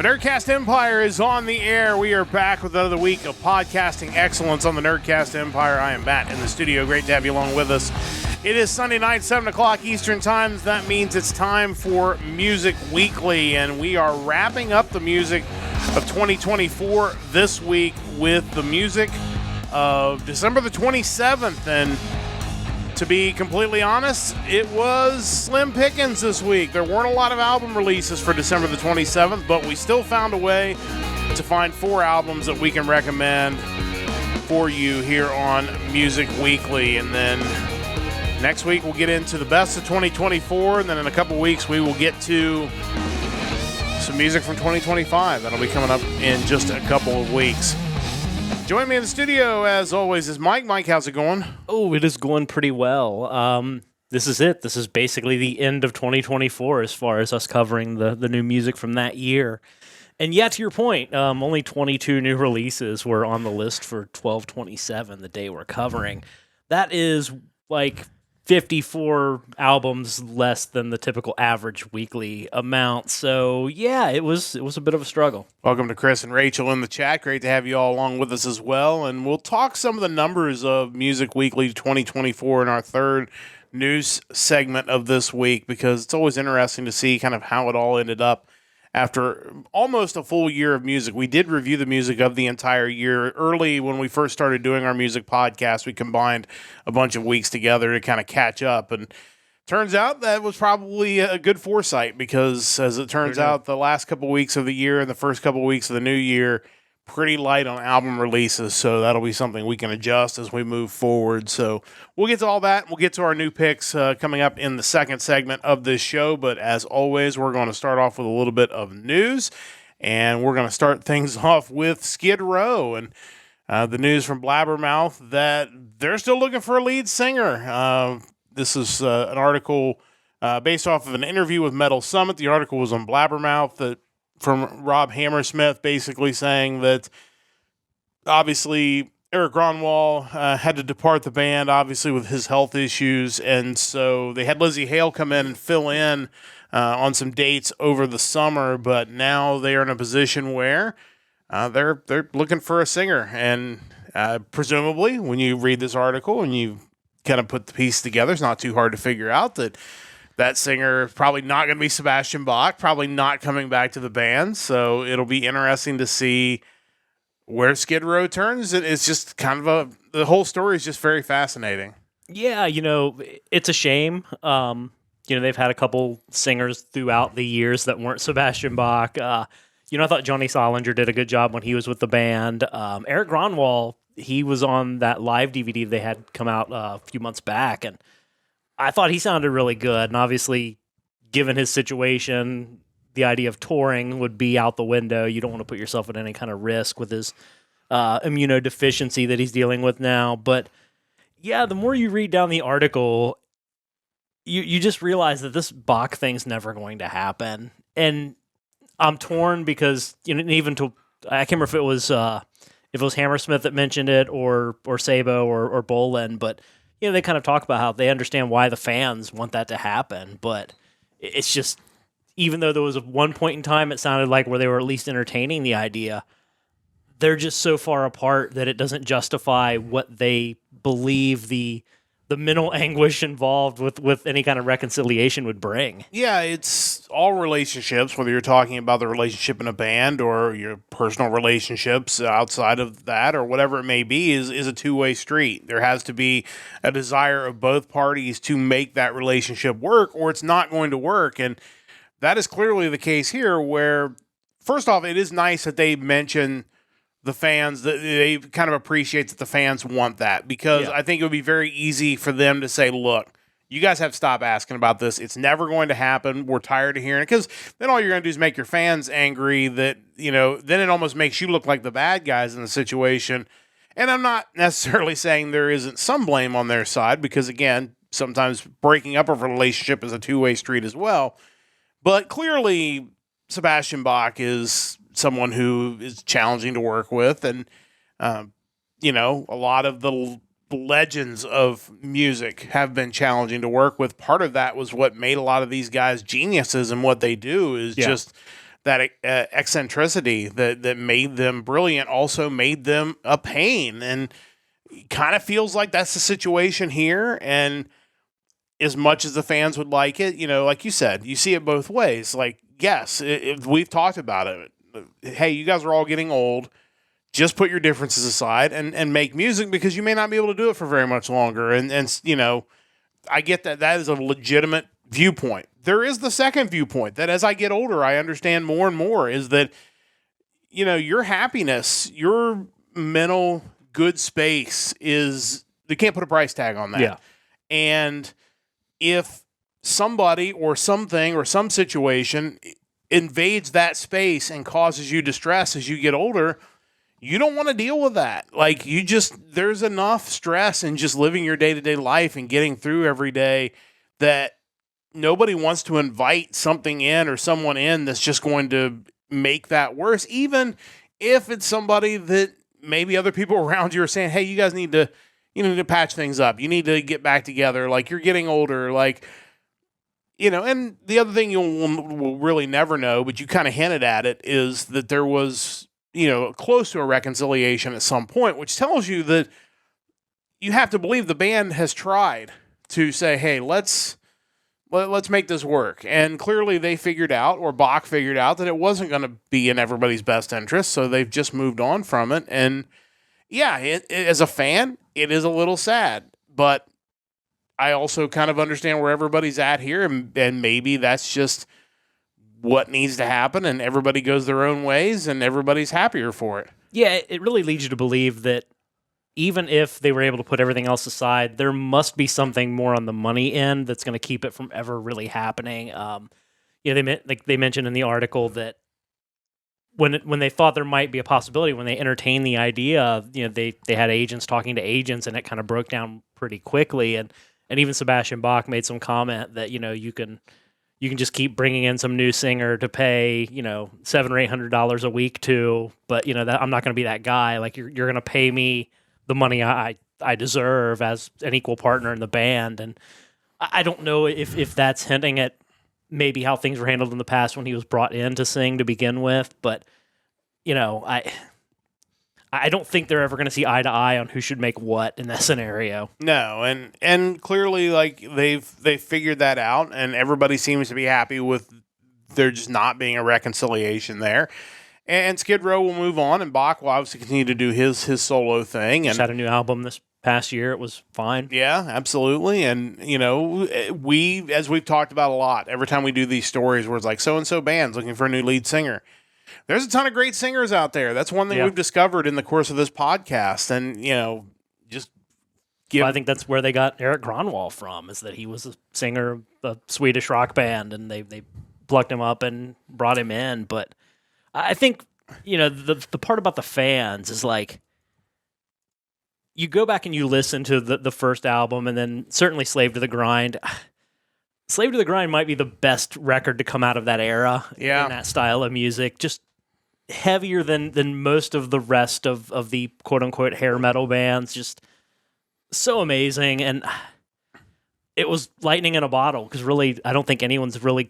Nerdcast Empire is on the air. We are back with another week of podcasting excellence on the Nerdcast Empire. I am Matt in the studio. Great to have you along with us. It is Sunday night, 7 o'clock Eastern Time. That means it's time for Music Weekly, and we are wrapping up the music of 2024 this week with the music of December the 27th. And to be completely honest, it was slim pickings this week. There weren't a lot of album releases for December the 27th, but we still found a way to find 4 albums that we can recommend for you here on Music Weekly. And then next week we'll get into the best of 2024, and then in a couple weeks we will get to some music from 2025. That'll be coming up in just a couple of weeks. Join me in the studio, as always, is Mike. Mike, how's it going? Oh, it is going pretty well. This is it. This is basically the end of 2024 as far as us covering the new music from that year. And yeah, to your point, only 22 new releases were on the list for 12/27, the day we're covering. That is like 54 albums less than the typical average weekly amount. So yeah, it was a bit of a struggle. Welcome to Chris and Rachel in the chat. Great to have you all along with us as well. And we'll talk some of the numbers of Music Weekly 2024 in our third news segment of this week, because it's always interesting to see kind of how it all ended up. After almost a full year of music, we did review the music of the entire year. Early when we first started doing our music podcast, we combined a bunch of weeks together to kind of catch up. And turns out that was probably a good foresight, because as it turns out, the last couple weeks of the year and the first couple weeks of the new year, pretty light on album releases. So that'll be something we can adjust as we move forward. So we'll get to all that. We'll get to our new picks coming up in the second segment of this show. But as always, we're going to start off with a little bit of news. And we're going to start things off with Skid Row and the news from Blabbermouth that they're still looking for a lead singer. This is an article based off of an interview with Metal Summit. The article was on Blabbermouth from Rob Hammersmith, basically saying that obviously Eric Gronwall had to depart the band, obviously with his health issues, and so they had Lizzie Hale come in and fill in on some dates over the summer, but now they are in a position where they're looking for a singer, and presumably when you read this article and you kind of put the piece together, it's not too hard to figure out that singer is probably not going to be Sebastian Bach, probably not coming back to the band. So it'll be interesting to see where Skid Row turns. It's just kind of the whole story is just very fascinating. Yeah, it's a shame. They've had a couple singers throughout the years that weren't Sebastian Bach. I thought Johnny Solinger did a good job when he was with the band. Eric Gronwall, he was on that live DVD they had come out a few months back, and I thought he sounded really good, and obviously, given his situation, the idea of touring would be out the window. You don't want to put yourself at any kind of risk with his immunodeficiency that he's dealing with now. But yeah, the more you read down the article, you just realize that this Bach thing's never going to happen. And I'm torn because I can't remember if it was Hammersmith that mentioned it or Sabo or Bolin, but they kind of talk about how they understand why the fans want that to happen, but it's just, even though there was one point in time it sounded like where they were at least entertaining the idea, they're just so far apart that it doesn't justify what they believe the mental anguish involved with any kind of reconciliation would bring. Yeah, it's all relationships, whether you're talking about the relationship in a band or your personal relationships outside of that or whatever it may be, is a two-way street. There has to be a desire of both parties to make that relationship work, or it's not going to work. And that is clearly the case here, where, first off, it is nice that they mention the fans, that they kind of appreciate that the fans want that, because I think it would be very easy for them to say, look, you guys have to stop asking about this. It's never going to happen. We're tired of hearing it. Because then all you're going to do is make your fans angry that, then it almost makes you look like the bad guys in the situation. And I'm not necessarily saying there isn't some blame on their side, because again, sometimes breaking up a relationship is a two-way street as well. But clearly Sebastian Bach is someone who is challenging to work with, and a lot of the legends of music have been challenging to work with. Part of that was what made a lot of these guys geniuses, and what they do is just that eccentricity that made them brilliant also made them a pain. And it kind of feels like that's the situation here. And as much as the fans would like it, like you said, you see it both ways. Like, yes, we've talked about it. Hey, you guys are all getting old. Just put your differences aside and make music, because you may not be able to do it for very much longer. And I get that is a legitimate viewpoint. There is the second viewpoint that as I get older, I understand more and more, is that, your happiness, your mental good space they can't put a price tag on that. Yeah. And if somebody or something or some situation invades that space and causes you distress as you get older, you don't want to deal with that. Like, there's enough stress in just living your day-to-day life and getting through every day that nobody wants to invite something in or someone in that's just going to make that worse, even if it's somebody that maybe other people around you are saying, hey, you guys need to patch things up. You need to get back together. Like, you're getting older. Like, and the other thing will really never know, but you kind of hinted at it, is that there was, close to a reconciliation at some point, which tells you that you have to believe the band has tried to say, hey, let's make this work. And clearly they figured out, or Bach figured out, that it wasn't going to be in everybody's best interest. So they've just moved on from it. And yeah, as a fan, it is a little sad, but I also kind of understand where everybody's at here. And maybe that's just what needs to happen, and everybody goes their own ways and everybody's happier for it. Yeah, it really leads you to believe that even if they were able to put everything else aside, there must be something more on the money end that's going to keep it from ever really happening. They mentioned in the article that when they thought there might be a possibility, when they entertained the idea, they had agents talking to agents, and it kind of broke down pretty quickly. And even Sebastian Bach made some comment that you can just keep bringing in some new singer to pay $700 or $800 a week to, but that I'm not going to be that guy. Like, you're going to pay me the money I deserve as an equal partner in the band. And I don't know if that's hinting at maybe how things were handled in the past when he was brought in to sing to begin with. But, I don't think they're ever going to see eye to eye on who should make what in that scenario. No, and clearly, like, they've figured that out, and everybody seems to be happy with there just not being a reconciliation there. And Skid Row will move on, and Bach will obviously continue to do his solo thing. Just had a new album this past year. It was fine. Yeah, absolutely. And, as we've talked about a lot, every time we do these stories where it's like so-and-so band's looking for a new lead singer, there's a ton of great singers out there. That's one thing we've discovered in the course of this podcast. And, I think that's where they got Eric Gronwall from, is that he was a singer of a Swedish rock band, and they plucked him up and brought him in. But I think, the part about the fans is, like, you go back and you listen to the first album, and then certainly Slave to the Grind. Slave to the Grind might be the best record to come out of that era in that style of music. Just heavier than most of the rest of the quote-unquote hair metal bands. Just so amazing. And it was lightning in a bottle, because really, I don't think anyone's really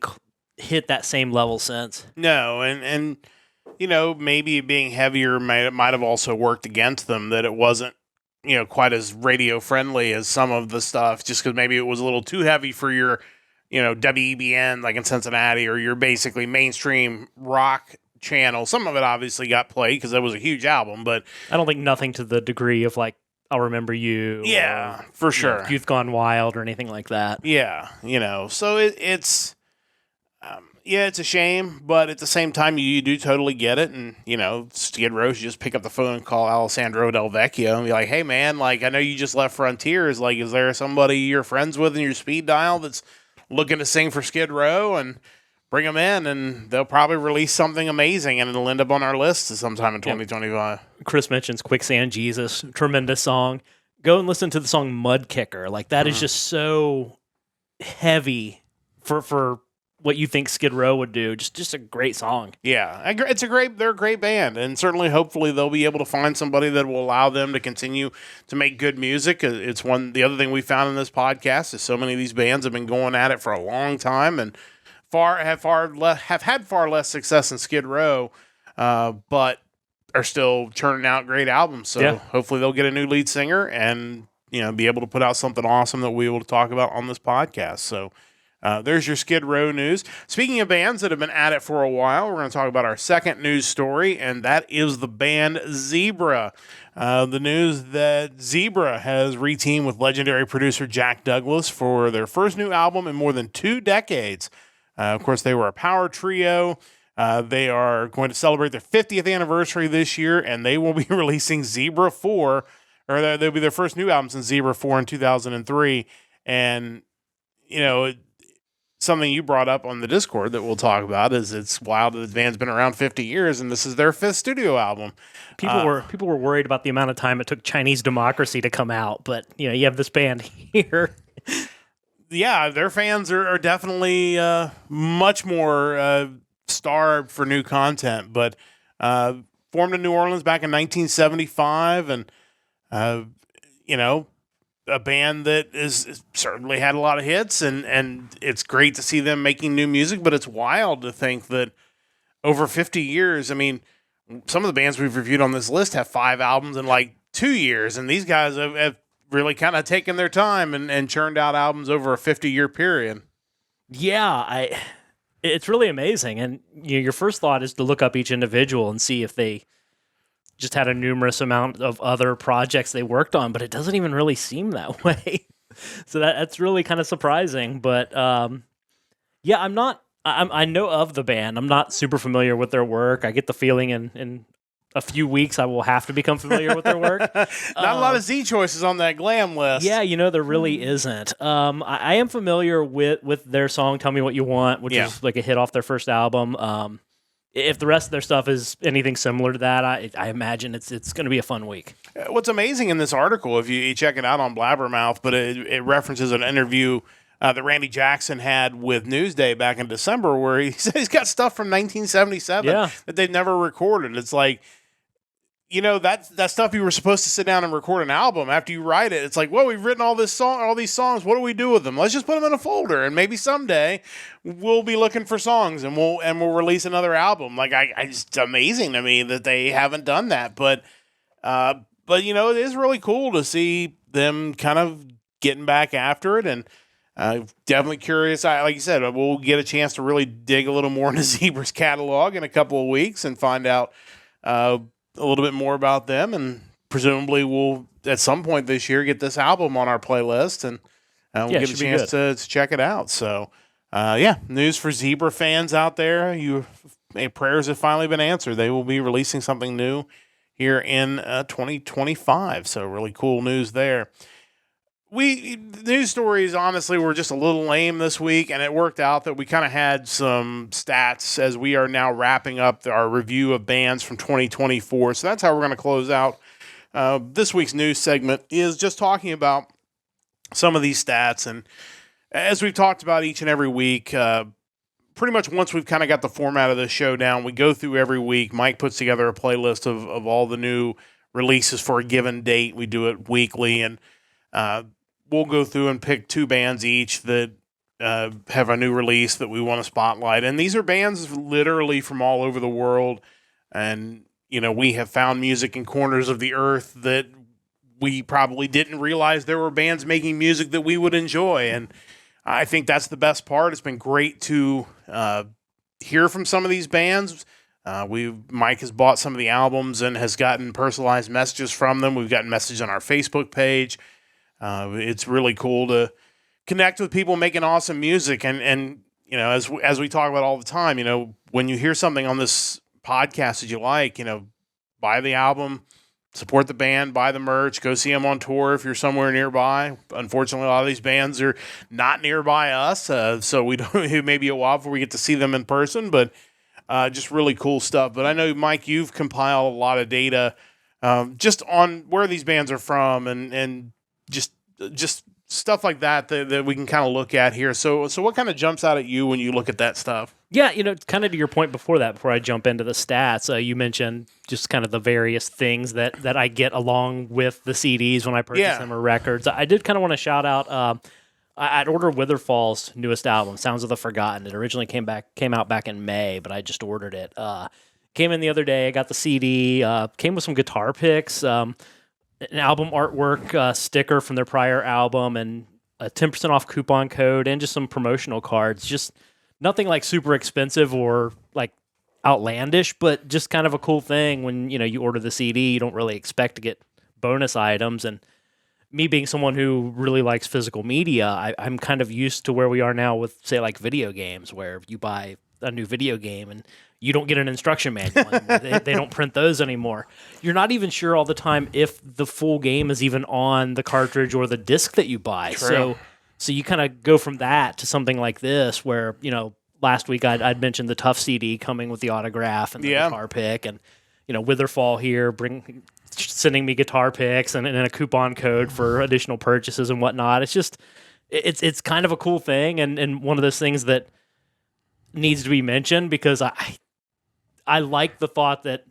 hit that same level since. No, and maybe being heavier might have also worked against them, that it wasn't, quite as radio friendly as some of the stuff, just because maybe it was a little too heavy for your, WEBN, like in Cincinnati, or your basically mainstream rock channel. Some of it obviously got played because that was a huge album, but I don't think nothing to the degree of, like, I'll Remember You. Yeah, for sure. Youth Gone Wild or anything like that. Yeah, so it's a shame, but at the same time, you do totally get it. And, Skid Row, you just pick up the phone and call Alessandro Del Vecchio and be like, hey, man, like, I know you just left Frontiers. Like, is there somebody you're friends with in your speed dial that's looking to sing for Skid Row? And bring them in, and they'll probably release something amazing, and it'll end up on our list sometime in 2025. Chris mentions Quicksand Jesus, tremendous song. Go and listen to the song Mud Kicker. Like, that is just so heavy for what you think Skid Row would do. Just a great song. Yeah, they're a great band, and certainly, hopefully, they'll be able to find somebody that will allow them to continue to make good music. The other thing we found in this podcast is so many of these bands have been going at it for a long time, and have had far less success than Skid Row, but are still churning out great albums. So hopefully they'll get a new lead singer and be able to put out something awesome that we'll be able to talk about on this podcast. So there's your Skid Row news. Speaking of bands that have been at it for a while, we're going to talk about our second news story, and that is the band Zebra. The news that Zebra has reteamed with legendary producer Jack Douglas for their first new album in more than 2 decades. Of course, they were a power trio. They are going to celebrate their 50th anniversary this year, and they will be releasing Zebra 4, or they'll be their first new album since Zebra 4 in 2003. And, something you brought up on the Discord that we'll talk about is it's wild that the band's been around 50 years and this is their 5th studio album. People were worried about the amount of time it took Chinese Democracy to come out, but you have this band here. Yeah, their fans are definitely much more starved for new content, but formed in New Orleans back in 1975, and a band that is certainly had a lot of hits, and it's great to see them making new music, but it's wild to think that over 50 years, I mean, some of the bands we've reviewed on this list have 5 albums in like 2 years, and these guys have really kind of taken their time and churned out albums over a 50-year period. Yeah, it's really amazing, and your first thought is to look up each individual and see if they just had a numerous amount of other projects they worked on, but it doesn't even really seem that way. So that's really kind of surprising. But I know of the band. I'm not super familiar with their work. I get the feeling in a few weeks I will have to become familiar with their work. Not a lot of Z choices on that glam list. Yeah, there really isn't. I am familiar with their song "Tell Me What You Want," which is like a hit off their first album. If the rest of their stuff is anything similar to that, I imagine it's going to be a fun week. What's amazing in this article, if you check it out on Blabbermouth, but it references an interview that Randy Jackson had with Newsday back in December, where he said he's got stuff from 1977 that they've never recorded. It's like, that stuff you were supposed to sit down and record an album after you write it. It's like, well, we've written all these songs. What do we do with them? Let's just put them in a folder, and maybe someday we'll be looking for songs and we'll release another album. Like it's amazing to me that they haven't done that. But it is really cool to see them kind of getting back after it, and definitely curious. Like you said, we'll get a chance to really dig a little more into Zebra's catalog in a couple of weeks and find out a little bit more about them, and presumably we'll at some point this year get this album on our playlist, and we'll get a chance to check it out. So news for Zebra fans out there. Prayers have finally been answered. They will be releasing something new here in 2025. So really cool news there. The news stories, honestly, were just a little lame this week, and it worked out that we kind of had some stats as we are now wrapping up our review of bands from 2024. So that's how we're going to close out this week's news segment, is just talking about some of these stats. And as we've talked about each and every week, pretty much once we've kind of got the format of this show down, we go through every week. Mike puts together a playlist of all the new releases for a given date. We do it weekly, and we'll go through and pick 2 bands each that have a new release that we want to spotlight. And these are bands literally from all over the world. And, we have found music in corners of the earth that we probably didn't realize there were bands making music that we would enjoy. And I think that's the best part. It's been great to hear from some of these bands. Mike has bought some of the albums and has gotten personalized messages from them. We've gotten messages on our Facebook page. It's really cool to connect with people making awesome music. And as we talk about all the time, when you hear something on this podcast that you like, buy the album, support the band, buy the merch, go see them on tour if you're somewhere nearby. Unfortunately, a lot of these bands are not nearby us, so it may be a while before we get to see them in person, but just really cool stuff. But I know, Mike, you've compiled a lot of data just on where these bands are from and just stuff like that we can kind of look at here. So what kind of jumps out at you when you look at that stuff? Yeah, kind of to your point before I jump into the stats, you mentioned just kind of the various things that I get along with the CDs when I purchase them or records. I did kind of want to shout out I'd order Witherfall's newest album, Sounds of the Forgotten. It originally came out back in May, but I just ordered it. Came in the other day. I got the CD. Came with some guitar picks, an album artwork sticker from their prior album, and a 10% off coupon code, and just some promotional cards. Just nothing like super expensive or like outlandish, but just kind of a cool thing when you order the CD. You don't really expect to get bonus items, and me being someone who really likes physical media, I'm kind of used to where we are now with, say, like video games, where you buy a new video game and you don't get an instruction manual anymore. They don't print those anymore. You're not even sure all the time if the full game is even on the cartridge or the disc that you buy. True. So you kind of go from that to something like this, where last week I'd mentioned the Tough CD coming with the autograph and the guitar pick, and Witherfall here sending me guitar picks and a coupon code for additional purchases and whatnot. It's just it's kind of a cool thing, and one of those things that needs to be mentioned, because I like the thought that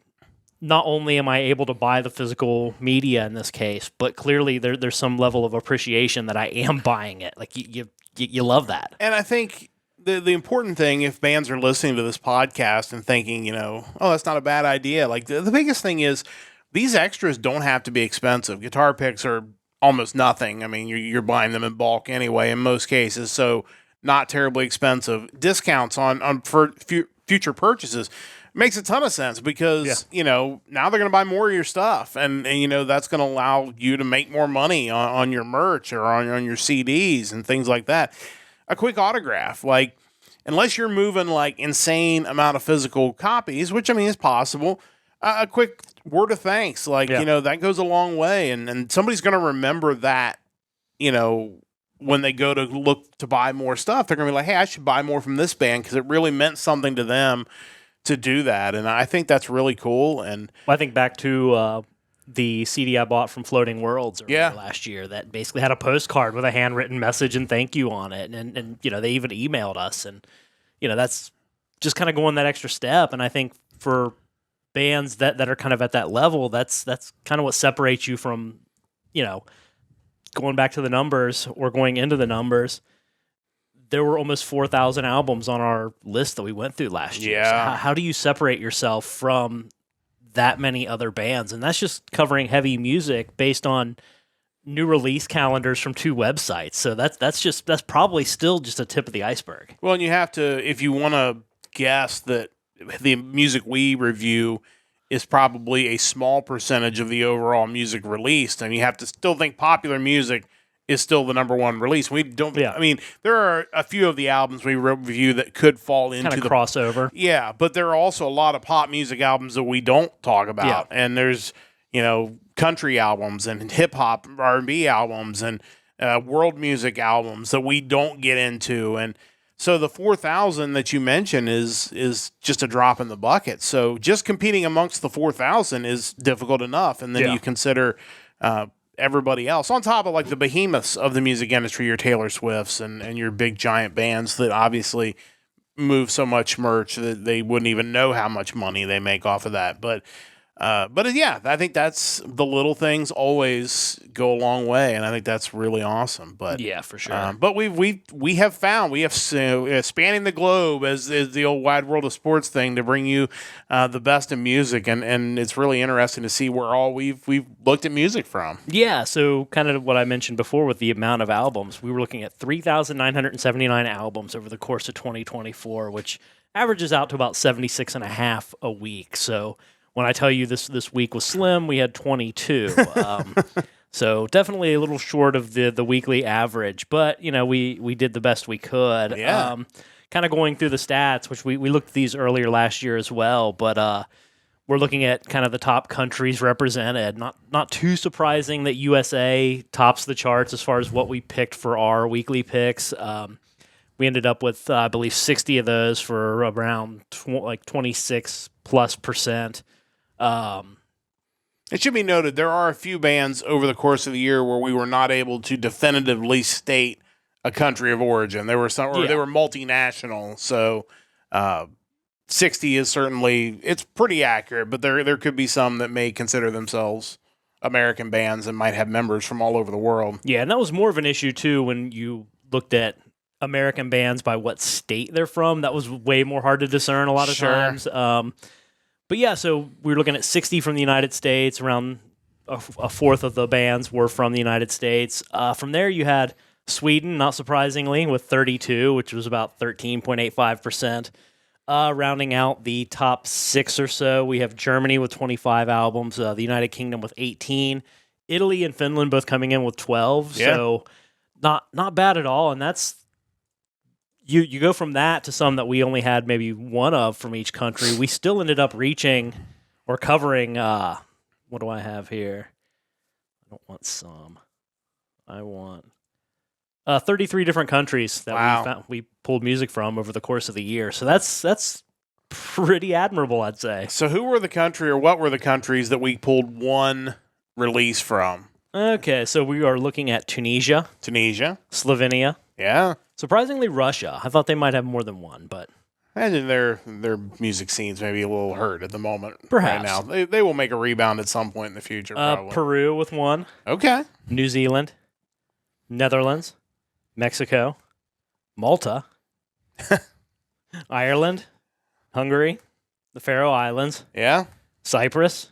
not only am I able to buy the physical media in this case, but clearly there's some level of appreciation that I am buying it. Like you love that. And I think the important thing, if bands are listening to this podcast and thinking, oh, that's not a bad idea. Like the biggest thing is, these extras don't have to be expensive. Guitar picks are almost nothing. I mean, you're buying them in bulk anyway in most cases, so not terribly expensive. Discounts on for future purchases makes a ton of sense, because now they're going to buy more of your stuff, and that's going to allow you to make more money on your merch or on your CDs and things like that. A quick autograph, like, unless you're moving like insane amount of physical copies, which I mean is possible. A quick word of thanks, like, that goes a long way. And somebody's going to remember that, when they go to look to buy more stuff, they're going to be like, hey, I should buy more from this band because it really meant something to them to do that. And I think that's really cool. And I think back to the CD I bought from Floating Worlds last year that basically had a postcard with a handwritten message and thank you on it. And they even emailed us. And, that's just kind of going that extra step. And I think for bands that are kind of at that level, that's kind of what separates you from, going back to the numbers or going into the numbers. There were almost 4,000 albums on our list that we went through last year. Yeah. So how do you separate yourself from that many other bands? And that's just covering heavy music based on new release calendars from 2 websites. So that's probably still just a tip of the iceberg. Well, and you have to, if you want to guess that the music we review is probably a small percentage of the overall music released, and you have to still think popular music is still the number one release. We don't. I mean, there are a few of the albums we review that could fall into kind of the crossover. Yeah, but there are also a lot of pop music albums that we don't talk about, and there's country albums and hip hop R&B albums and world music albums that we don't get into, and so the 4,000 that you mentioned is just a drop in the bucket. So just competing amongst the 4,000 is difficult enough, and then you consider everybody else on top of like the behemoths of the music industry, your Taylor Swifts and your big giant bands that obviously move so much merch that they wouldn't even know how much money they make off of that. But yeah, I think that's the little things always go a long way, and I think that's really awesome. But yeah, for sure. But we have spanning the globe as the old wide world of sports thing to bring you the best in music, and it's really interesting to see where all we've looked at music from. Yeah, so kind of what I mentioned before with the amount of albums, we were looking at 3,979 albums over the course of 2024, which averages out to about 76 and a half a week. So when I tell you this week was slim, we had 22. So definitely a little short of the weekly average, but we did the best we could. Yeah. Kind of going through the stats, which we looked at these earlier last year as well, but we're looking at kind of the top countries represented. Not too surprising that USA tops the charts as far as what we picked for our weekly picks. We ended up with I believe 60 of those for around 26+%. It should be noted there are a few bands over the course of the year where we were not able to definitively state a country of origin. There were some, or they were multinational. So 60 is certainly, it's pretty accurate, but there could be some that may consider themselves American bands and might have members from all over the world. Yeah, and that was more of an issue too when you looked at American bands by what state they're from. That was way more hard to discern a lot of times. But yeah, so we were looking at 60 from the United States. Around a fourth of the bands were from the United States. From there, you had Sweden, not surprisingly, with 32, which was about 13.85%. Rounding out the top 6 or so, we have Germany with 25 albums, the United Kingdom with 18, Italy and Finland both coming in with 12. Yeah. So not bad at all. And that's you go from that to some that we only had maybe one of from each country. We still ended up reaching or covering. What do I have here? I don't want some. I want 33 different countries that we pulled music from over the course of the year. So that's pretty admirable, I'd say. So who were the country, or what were the countries that we pulled one release from? Okay, so we are looking at Tunisia, Slovenia. Yeah. Surprisingly, Russia. I thought they might have more than one, but I imagine their music scene's maybe a little hurt at the moment. Perhaps. Right now. They will make a rebound at some point in the future, probably. Peru with one. Okay. New Zealand, Netherlands, Mexico, Malta, Ireland, Hungary, the Faroe Islands, Cyprus,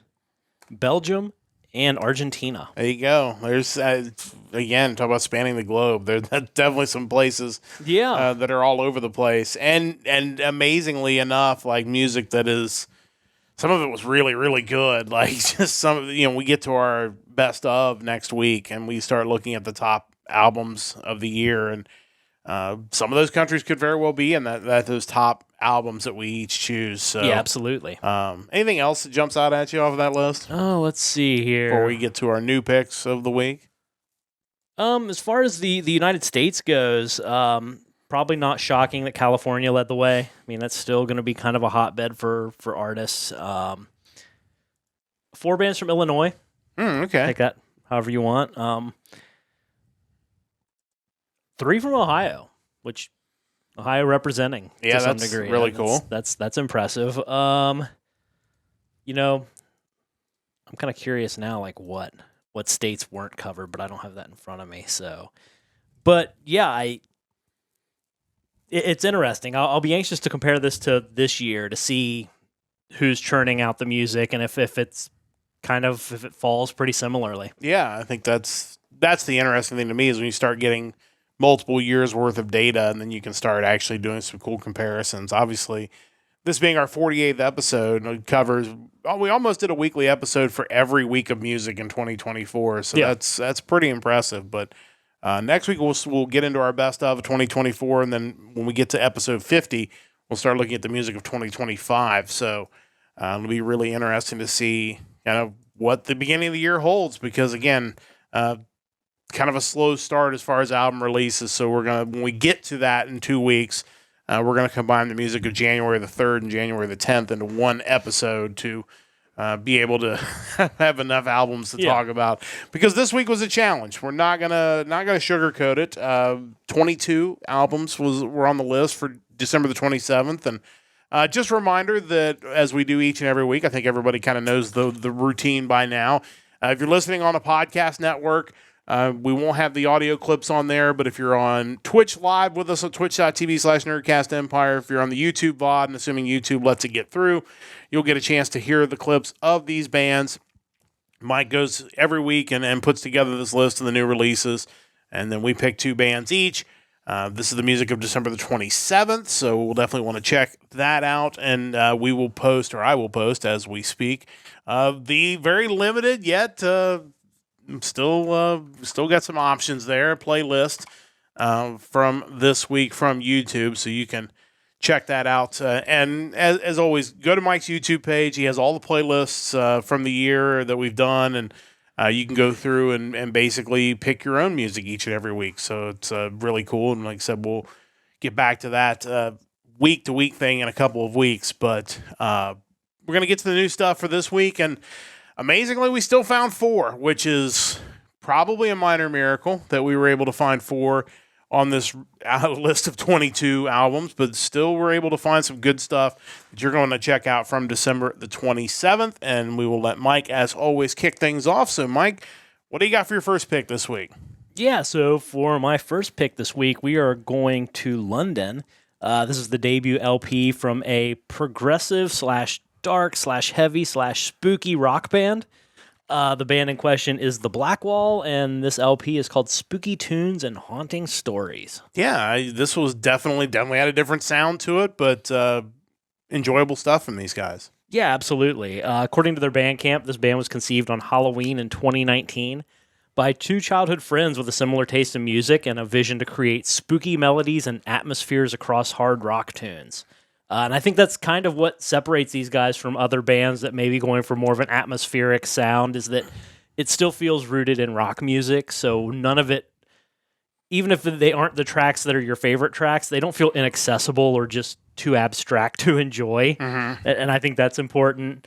Belgium, and Argentina. There you go. There's, again, talk about spanning the globe. There's definitely some places that are all over the place. And amazingly enough, like music that is, some of it was really, really good. Like just some, we get to our best of next week and we start looking at the top albums of the year. And some of those countries could very well be in that those top albums that we each choose. So yeah, absolutely. Anything else that jumps out at you off of that list? Oh, let's see here. Before we get to our new picks of the week. As far as the United States goes, probably not shocking that California led the way. I mean, that's still going to be kind of a hotbed for artists. 4 bands from Illinois. Okay. Take that however you want. 3 from Ohio, which Ohio representing to some degree. Really cool. That's impressive. I'm kind of curious now, like what states weren't covered, but I don't have that in front of me. So, but yeah, it's interesting. I'll be anxious to compare this to this year to see who's churning out the music and if it falls pretty similarly. Yeah, I think that's the interesting thing to me is when you start getting multiple years worth of data, and then you can start actually doing some cool comparisons. Obviously, this being our 48th episode, it covers. We almost did a weekly episode for every week of music in 2024, so that's pretty impressive. But next week we'll get into our best of 2024, and then when we get to episode 50, we'll start looking at the music of 2025. So it'll be really interesting to see what the beginning of the year holds, because again, kind of a slow start as far as album releases. So when we get to that in 2 weeks, we're going to combine the music of January the 3rd and January the 10th into one episode to be able to have enough albums to talk about. Because this week was a challenge. We're not gonna sugarcoat it. 22 albums were on the list for December the 27th, and just a reminder that as we do each and every week, I think everybody kind of knows the routine by now. If you're listening on a podcast network, we won't have the audio clips on there, but if you're on Twitch live with us on twitch.tv/Nerdcast Empire, if you're on the YouTube VOD, and assuming YouTube lets it get through, you'll get a chance to hear the clips of these bands. Mike goes every week and puts together this list of the new releases, and then we pick 2 bands each. This is the music of December the 27th, so we'll definitely want to check that out, and I will post as we speak, the very limited yet still got some options there, playlist from this week from YouTube, so you can check that out. And as always, go to Mike's YouTube page. He has all the playlists from the year that we've done, and you can go through and basically pick your own music each and every week. So it's really cool. And like I said, we'll get back to that week-to-week thing in a couple of weeks. But we're going to get to the new stuff for this week, and amazingly, we still found 4, which is probably a minor miracle that we were able to find 4 on this list of 22 albums, but still we're able to find some good stuff that you're going to check out from December the 27th, and we will let Mike, as always, kick things off. So, Mike, what do you got for your first pick this week? Yeah, so for my first pick this week, we are going to London. This is the debut LP from a progressive slash dark slash heavy slash spooky rock band. The band in question is the Blackwall, and this LP is called Spooky Tunes and Haunting Stories. Yeah, this was definitely had a different sound to it, but enjoyable stuff from these guys. Yeah, absolutely. According to their Bandcamp, this band was conceived on Halloween in 2019 by two childhood friends with a similar taste in music and a vision to create spooky melodies and atmospheres across hard rock tunes. And I think that's kind of what separates these guys from other bands that may be going for more of an atmospheric sound, is that it still feels rooted in rock music. So none of it, even if they aren't the tracks that are your favorite tracks, they don't feel inaccessible or just too abstract to enjoy. Mm-hmm. And I think that's important.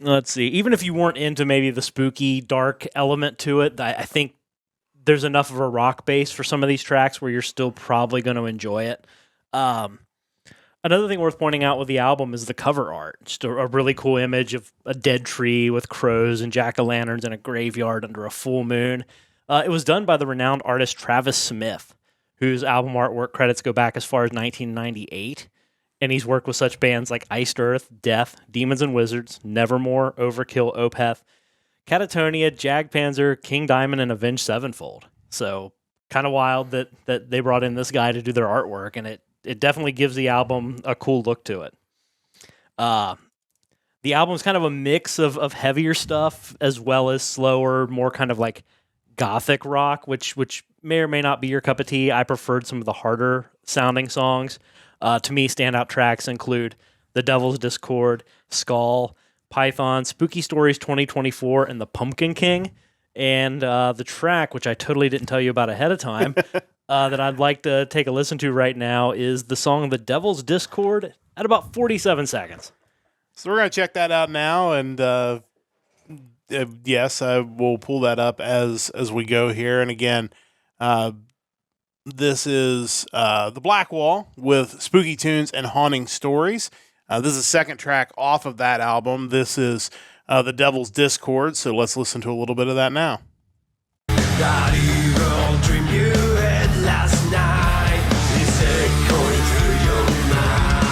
Let's see. Even if you weren't into maybe the spooky, dark element to it, I think there's enough of a rock base for some of these tracks where you're still probably going to enjoy it. Another thing worth pointing out with the album is the cover art. Just a really cool image of a dead tree with crows and jack-o'-lanterns in a graveyard under a full moon. It was done by the renowned artist Travis Smith, whose album artwork credits go back as far as 1998. And he's worked with such bands like Iced Earth, Death, Demons and Wizards, Nevermore, Overkill, Opeth, Catatonia, Jagdpanzer, King Diamond, and Avenged Sevenfold. So kind of wild that they brought in this guy to do their artwork, and it definitely gives the album a cool look to it. The album's kind of a mix of heavier stuff as well as slower, more kind of like gothic rock, which may or may not be your cup of tea. I preferred some of the harder sounding songs. To me, standout tracks include The Devil's Discord, Skull, Python, Spooky Stories 2024, and The Pumpkin King. And the track, which I totally didn't tell you about ahead of time, that I'd like to take a listen to right now is the song The Devil's Discord at about 47 seconds. So we're going to check that out now, and yes, I will pull that up as we go here. And again, this is the Blackwall with Spooky Tunes and Haunting Stories. This is the second track off of that album. This is The Devil's Discord, so let's listen to a little bit of that now. That evil dream you had last night is echoing through your mind.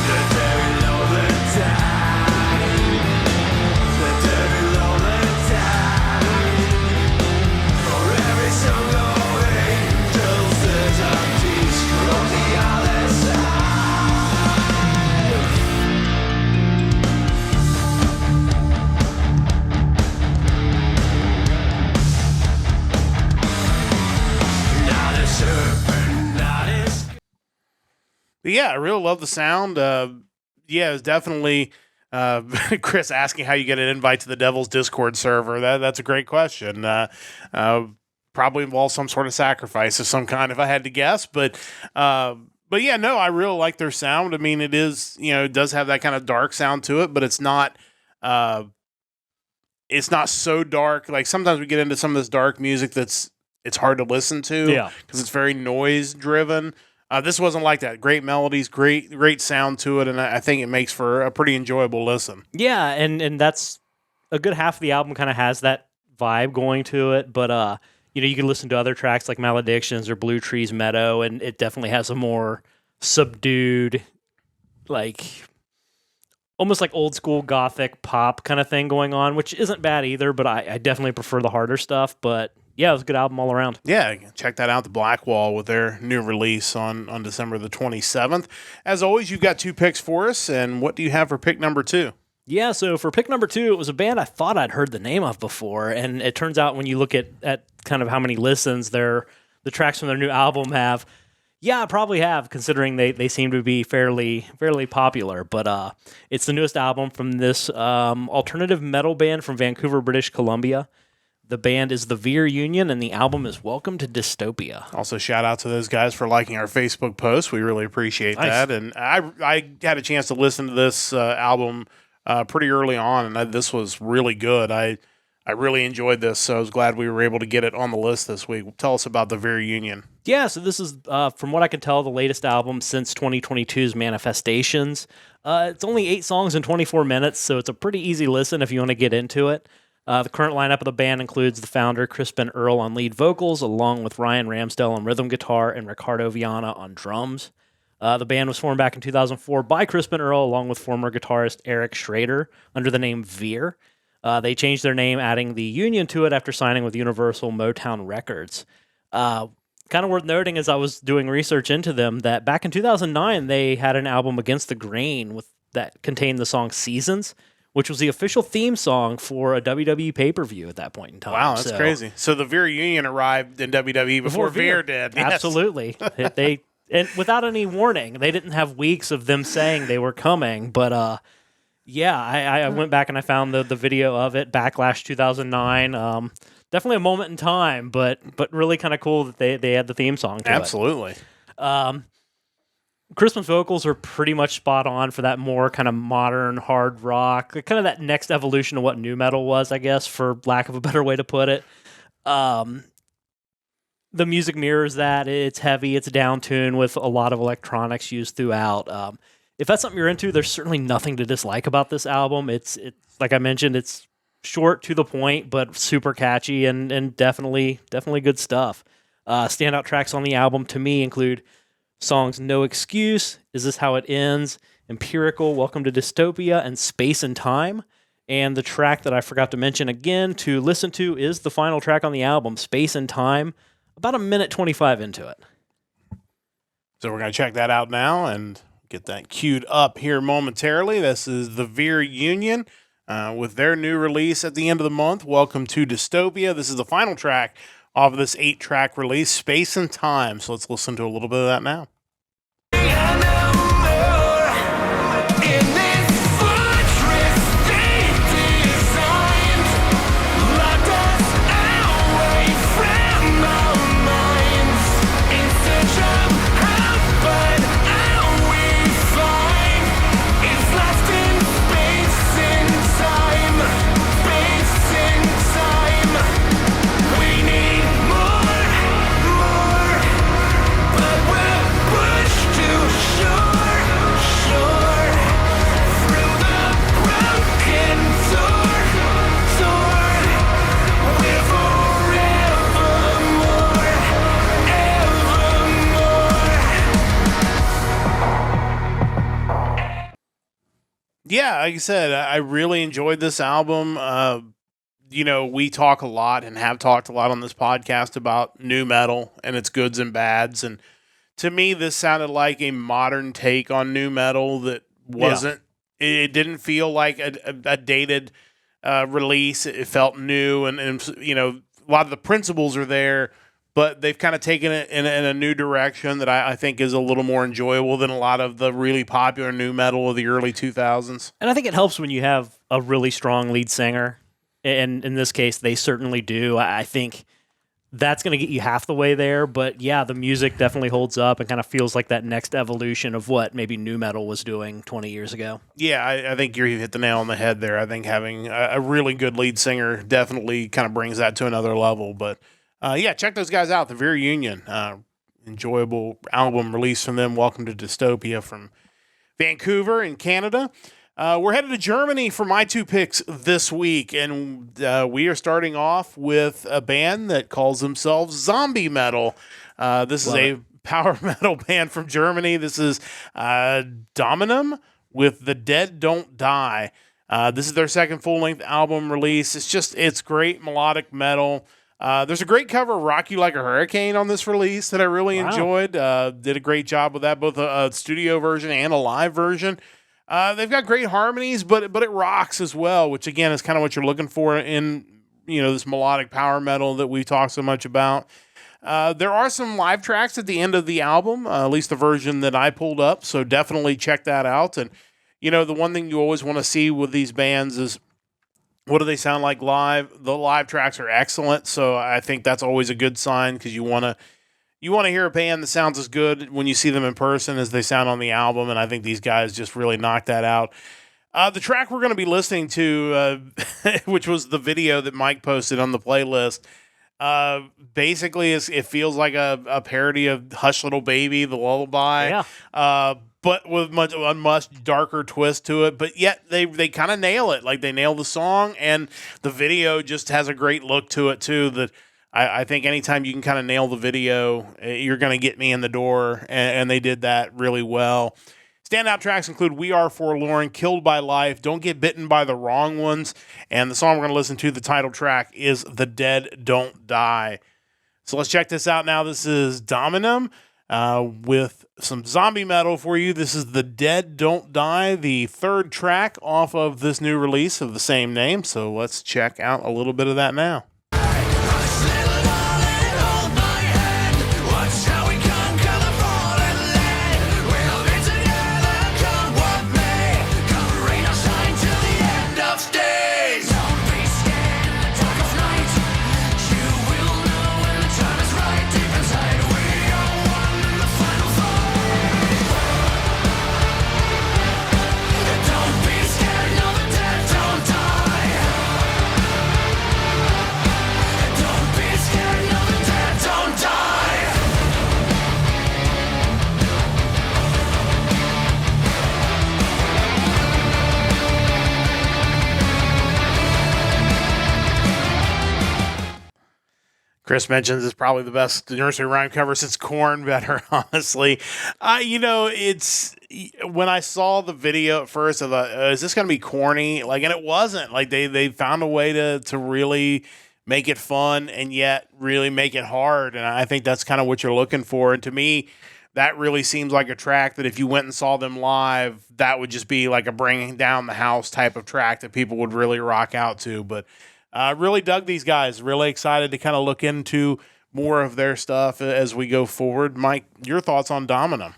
The devil of the time, the devil of the time. For every song of angels, there's a disc on the other side. But yeah, I really love the sound. Yeah, it's definitely Chris asking how you get an invite to the Devil's Discord server. That's a great question. Probably involves some sort of sacrifice of some kind, if I had to guess. But yeah, no, I really like their sound. I mean, it is, it does have that kind of dark sound to it, but it's not so dark. Like sometimes we get into some of this dark music it's hard to listen to because it's very noise driven. This wasn't like that. Great melodies, great sound to it, and I think it makes for a pretty enjoyable listen. Yeah, and that's a good half of the album kind of has that vibe going to it, but you can listen to other tracks like Maledictions or Blue Trees Meadow, and it definitely has a more subdued, like almost like old school gothic pop kind of thing going on, which isn't bad either, but I definitely prefer the harder stuff, but yeah, it was a good album all around. Yeah, check that out, the Blackwall, with their new release on December the 27th. As always, you've got two picks for us, and what do you have for pick number 2? Yeah, so for pick number 2, it was a band I thought I'd heard the name of before, and it turns out when you look at kind of how many listens the tracks from their new album have, yeah, I probably have, considering they seem to be fairly popular, but it's the newest album from this alternative metal band from Vancouver, British Columbia. The band is the Veer Union, and the album is Welcome to Dystopia. Also, shout out to those guys for liking our Facebook post. We really appreciate that. And I had a chance to listen to this album pretty early on, and this was really good. I really enjoyed this, so I was glad we were able to get it on the list this week. Tell us about the Veer Union. Yeah, so this is, from what I can tell, the latest album since 2022's Manifestations. It's only 8 songs in 24 minutes, so it's a pretty easy listen if you want to get into it. The current lineup of the band includes the founder, Crispin Earle, on lead vocals, along with Ryan Ramsdell on rhythm guitar and Ricardo Viana on drums. The band was formed back in 2004 by Crispin Earle, along with former guitarist Eric Schrader, under the name Veer. They changed their name, adding the Union to it after signing with Universal Motown Records. Kind of worth noting as I was doing research into them that back in 2009, they had an album, Against the Grain, that contained the song Seasons, which was the official theme song for a WWE pay-per-view at that point in time. Wow, that's crazy. So the Veer Union arrived in WWE before Veer did. Yes. Absolutely. And without any warning. They didn't have weeks of them saying they were coming. But, I went back and I found the video of it, Backlash 2009. Definitely a moment in time, but really kind of cool that they had the theme song to Absolutely. it. Crispin's vocals are pretty much spot on for that more kind of modern hard rock, kind of that next evolution of what nu metal was, I guess, for lack of a better way to put it. The music mirrors that. It's heavy, it's down-tuned with a lot of electronics used throughout. If that's something you're into, there's certainly nothing to dislike about this album. It's like I mentioned, it's short, to the point, but super catchy and definitely good stuff. Standout tracks on the album to me include songs No Excuse, Is This How It Ends, Empirical, Welcome to Dystopia, and Space and Time. And the track that I forgot to mention again to listen to is the final track on the album, Space and Time, about a minute 25 into it. So we're going to check that out now and get that queued up here momentarily. This is the Veer Union with their new release at the end of the month, Welcome to Dystopia. This is the final track off of this 8-track release, Space and Time. So let's listen to a little bit of that now. Yeah, like I said, I really enjoyed this album. We talk a lot and have talked a lot on this podcast about nu metal and its goods and bads. And to me, this sounded like a modern take on nu metal that wasn't, it didn't feel like a dated release. It felt new and, a lot of the principles are there, but they've kind of taken it in a new direction that I think is a little more enjoyable than a lot of the really popular nu metal of the early 2000s. And I think it helps when you have a really strong lead singer. And in this case, they certainly do. I think that's going to get you half the way there. But yeah, the music definitely holds up and kind of feels like that next evolution of what maybe nu metal was doing 20 years ago. Yeah, I think you hit the nail on the head there. I think having a really good lead singer definitely kind of brings that to another level. But check those guys out, the Veer Union. Enjoyable album release from them. Welcome to Dystopia from Vancouver in Canada. We're headed to Germany for my 2 picks this week, and we are starting off with a band that calls themselves Zombie Metal. This is a power metal band from Germany. This is Dominum with The Dead Don't Die. This is their second full-length album release. It's great melodic metal. There's a great cover of Rock You Like a Hurricane on this release that I really enjoyed. Did a great job with that, both a studio version and a live version. They've got great harmonies, but it rocks as well, which again is kind of what you're looking for in this melodic power metal that we talk so much about. There are some live tracks at the end of the album, at least the version that I pulled up, so definitely check that out. And the one thing you always want to see with these bands is, what do they sound like live? The live tracks are excellent, so I think that's always a good sign because you want to hear a band that sounds as good when you see them in person as they sound on the album, and I think these guys just really knocked that out. The track we're going to be listening to, which was the video that Mike posted on the playlist, basically it feels like a parody of Hush Little Baby, the lullaby. Yeah. but with a much darker twist to it. But yet they kind of nail it. Like, they nail the song, and the video just has a great look to it too. That I think anytime you can kind of nail the video, you're going to get me in the door, and they did that really well. Standout tracks include We Are Forlorn, Killed by Life, Don't Get Bitten by the Wrong Ones, and the song we're going to listen to, the title track, is The Dead Don't Die. So let's check this out now. This is Dominum with some zombie metal for you. This is The Dead Don't Die, the third track off of this new release of the same name. So let's check out a little bit of that now. Chris mentions it's probably the best nursery rhyme cover since Korn better, honestly. It's when I saw the video at first, I thought, is this going to be corny? Like, and it wasn't. Like, they found a way to really make it fun and yet really make it hard. And I think that's kind of what you're looking for. And to me, that really seems like a track that if you went and saw them live, that would just be like a bringing down the house type of track that people would really rock out to. But really dug these guys. Really excited to kind of look into more of their stuff as we go forward. Mike, your thoughts on Dominum?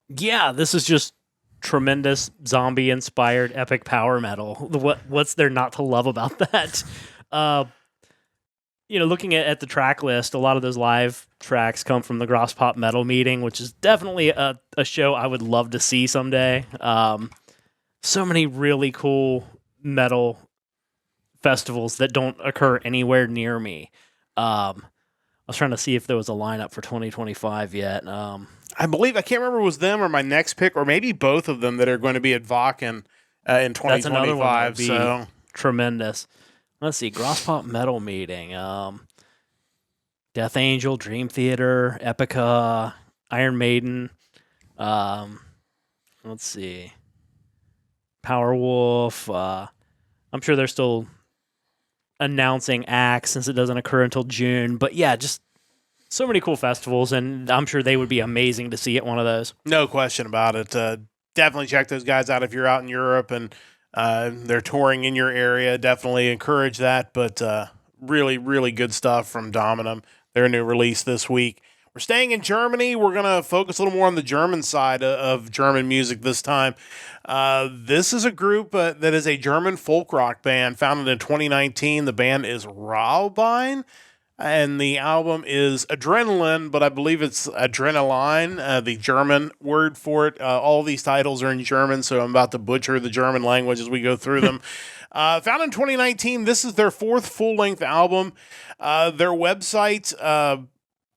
Yeah, this is just tremendous zombie-inspired epic power metal. What's there not to love about that? Looking at the track list, a lot of those live tracks come from the Gross Pop Metal Meeting, which is definitely a show I would love to see someday. So many really cool metal festivals that don't occur anywhere near me. I was trying to see if there was a lineup for 2025 yet. I believe, I can't remember if it was them or my next pick, or maybe both of them that are going to be at Wacken in 2025. That's another one that would be so tremendous. Let's see, Gross Pop Metal Meeting, Death Angel, Dream Theater, Epica, Iron Maiden. Let's see, Powerwolf. I'm sure they're still announcing acts since it doesn't occur until June. But yeah, just so many cool festivals, and I'm sure they would be amazing to see at one of those. No question about it. Definitely check those guys out if you're out in Europe and they're touring in your area. Definitely encourage that. But really, really good stuff from Dominum, their new release this week. We're staying in Germany. We're going to focus a little more on the German side of German music this time. This is a group that is a German folk rock band founded in 2019. The band is Rauhbein, and the album is Adrenaline, but I believe it's Adrenaline, the German word for it. All these titles are in German, so I'm about to butcher the German language as we go through them. Founded in 2019, this is their fourth full-length album. Their website...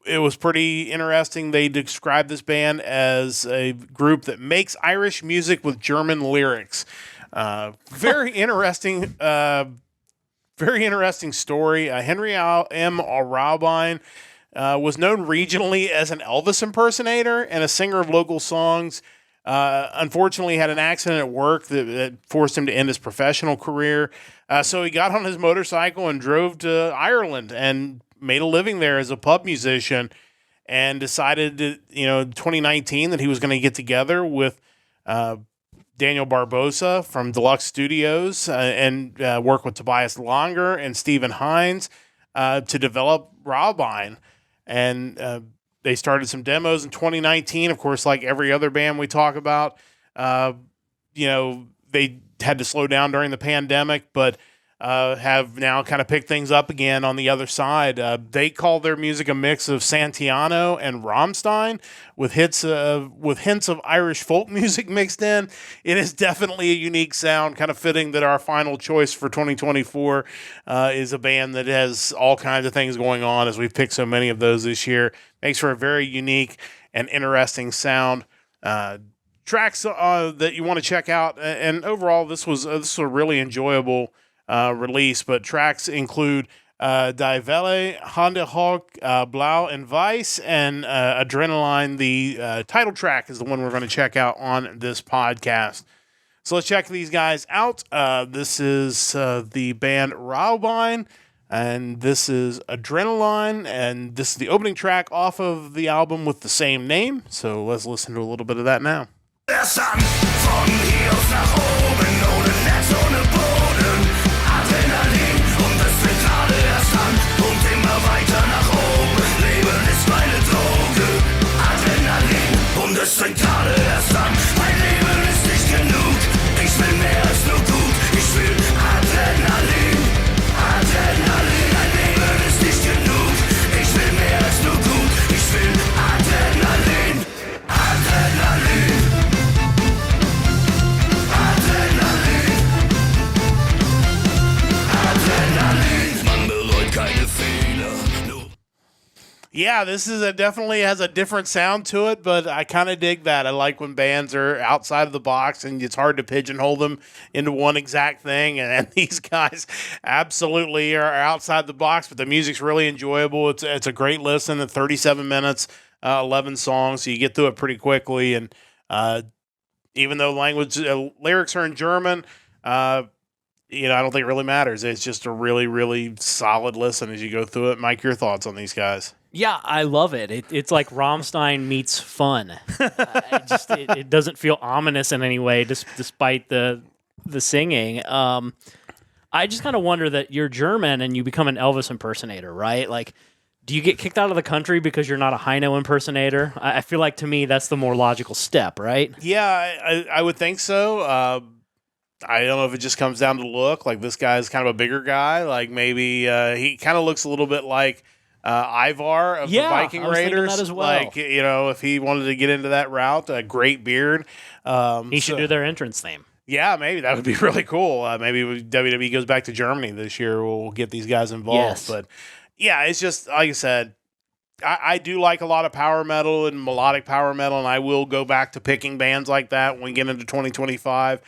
it was pretty interesting. They described this band as a group that makes Irish music with German lyrics. Very interesting. Very interesting story. Henry M. Rauhbein was known regionally as an Elvis impersonator and a singer of local songs. Unfortunately, had an accident at work that forced him to end his professional career. So he got on his motorcycle and drove to Ireland and made a living there as a pub musician, and decided to, 2019 that he was going to get together with Daniel Barbosa from Deluxe Studios and work with Tobias Langer and Stephen Hines to develop Rauhbein. And they started some demos in 2019. Of course, like every other band we talk about, they had to slow down during the pandemic, but have now kind of picked things up again on the other side. They call their music a mix of Santillano and Rammstein with hints of Irish folk music mixed in. It is definitely a unique sound, kind of fitting that our final choice for 2024 is a band that has all kinds of things going on, as we've picked so many of those this year. Makes for a very unique and interesting sound. tracks that you want to check out, and overall, this was a really enjoyable release. But tracks include Die Welle, Hande Hoch, Blau and Weiss, and Adrenaline. The title track is the one we're going to check out on this podcast. So let's check these guys out. This is the band Rauhbein, and this is Adrenaline, and this is the opening track off of the album with the same name. So let's listen to a little bit of that now. Der Sand von hier aus nach oben, ohne Netz, ohne Boden. Adrenalin und es fängt gerade erst an und immer weiter nach oben. Leben ist meine Droge. Adrenalin und es fängt gerade erst an. Mein Leben ist nicht genug. Ich will mehr als nur gut. Ich will Adrenalin. Adrenalin. Mein Leben ist nicht genug. Ich will mehr als nur gut. Ich will Adrenalin. Adrenalin. Yeah, this is definitely has a different sound to it, but I kind of dig that. I like when bands are outside of the box and it's hard to pigeonhole them into one exact thing. And these guys absolutely are outside the box, but the music's really enjoyable. It's a great listen at 37 minutes, 11 songs, so you get through it pretty quickly. And even though lyrics are in German, I don't think it really matters. It's just a really, really solid listen as you go through it. Mike, your thoughts on these guys? Yeah, I love it. It's like Rammstein meets fun. It doesn't feel ominous in any way, despite the singing. I just kind of wonder that you're German and you become an Elvis impersonator, right? Like, do you get kicked out of the country because you're not a Heino impersonator? I feel like, to me, that's the more logical step, right? Yeah, I would think so. I don't know if it just comes down to look. Like, this guy's kind of a bigger guy. Like, maybe he kind of looks a little bit like Ivar of the Viking Raiders. That as well. Like, if he wanted to get into that route, a great beard. He should do their entrance theme. Yeah, maybe that would be really cool. Maybe WWE goes back to Germany this year. We'll get these guys involved. Yes. But yeah, it's just, like I said, I do like a lot of power metal and melodic power metal, and I will go back to picking bands like that when we get into 2025.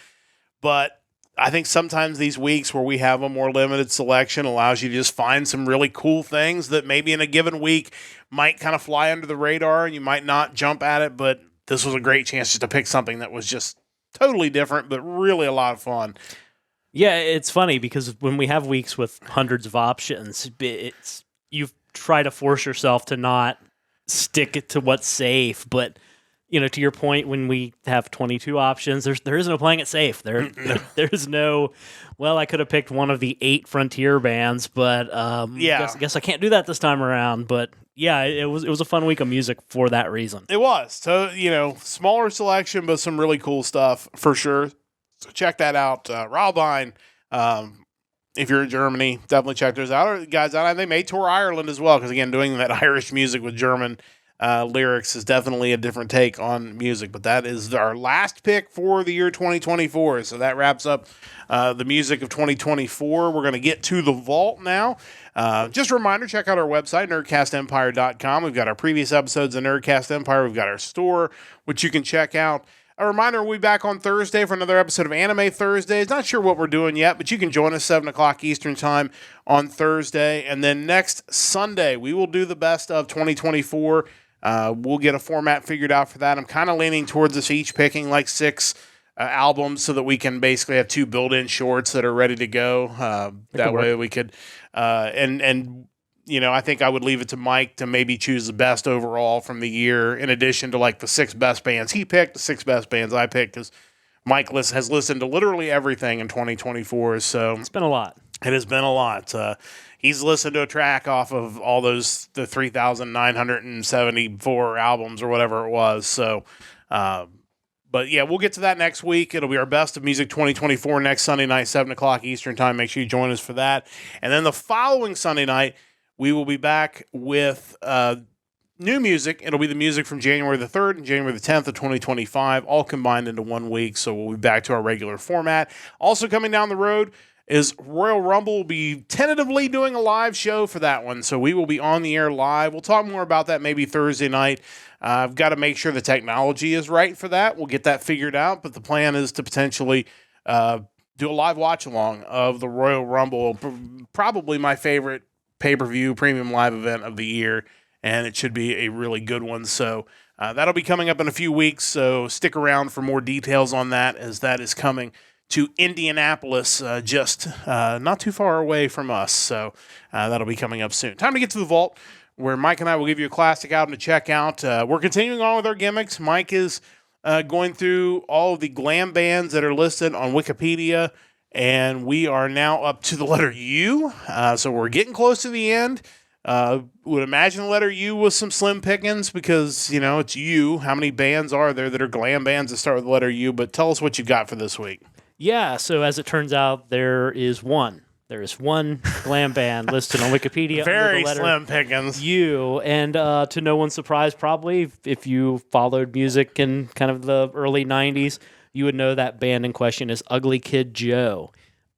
But I think sometimes these weeks where we have a more limited selection allows you to just find some really cool things that maybe in a given week might kind of fly under the radar and you might not jump at it, but this was a great chance just to pick something that was just totally different, but really a lot of fun. Yeah, it's funny because when we have weeks with hundreds of options, you try to force yourself to not stick to what's safe, but to your point, when we have 22 options, there is no playing it safe. There's no, well, I could have picked one of the 8 Frontier bands, but guess I can't do that this time around. But yeah, it was a fun week of music for that reason. It was. So, smaller selection, but some really cool stuff for sure. So check that out. Rauhbein, if you're in Germany, definitely check those guys out. And they may tour Ireland as well, because again, doing that Irish music with German lyrics is definitely a different take on music, but that is our last pick for the year 2024. So that wraps up the music of 2024. We're going to get to the vault now. Just a reminder, check out our website, nerdcastempire.com. We've got our previous episodes of Nerdcast Empire. We've got our store, which you can check out. A reminder, we'll be back on Thursday for another episode of Anime Thursdays. Not sure what we're doing yet, but you can join us 7 o'clock Eastern Time on Thursday. And then next Sunday, we will do the best of 2024. We'll get a format figured out for that. I'm kind of leaning towards us each picking like 6 albums so that we can basically have 2 built-in shorts that are ready to go. That way we could, I think I would leave it to Mike to maybe choose the best overall from the year, in addition to like the 6 best bands he picked, the 6 best bands I picked, because Mike has listened to literally everything in 2024. So it's been a lot. It has been a lot. He's listened to a track off of all the 3,974 albums or whatever it was. So, but yeah, we'll get to that next week. It'll be our best of music 2024 next Sunday night, 7 o'clock Eastern Time. Make sure you join us for that. And then the following Sunday night, we will be back with new music. It'll be the music from January the 3rd and January the 10th of 2025, all combined into one week. So we'll be back to our regular format. Also coming down the road is Royal Rumble. Will be tentatively doing a live show for that one, so we will be on the air live. We'll talk more about that maybe Thursday night. I've got to make sure the technology is right for that. We'll get that figured out, but the plan is to potentially do a live watch-along of the Royal Rumble, probably my favorite pay-per-view premium live event of the year, and it should be a really good one. So that'll be coming up in a few weeks, so stick around for more details on that, as that is coming to Indianapolis, just not too far away from us. So that'll be coming up soon. Time to get to the vault, where Mike and I will give you a classic album to check out. We're continuing on with our gimmicks. Mike is going through all of the glam bands that are listed on Wikipedia, and we are now up to the letter U. So we're getting close to the end. Would imagine the letter U was some slim pickings because, it's U. How many bands are there that are glam bands that start with the letter U? But tell us what you got for this week. Yeah, so as it turns out, there is one. There is one glam band listed on Wikipedia. Very under the letter slim pickings. U, and to no one's surprise, probably, if you followed music in kind of the early 90s, you would know that band in question is Ugly Kid Joe.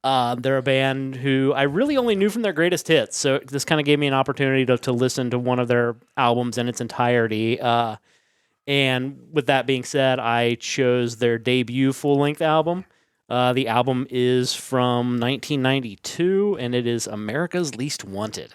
They're a band who I really only knew from their greatest hits, so this kind of gave me an opportunity to listen to one of their albums in its entirety. And with that being said, I chose their debut full-length album. The album is from 1992, and it is America's Least Wanted.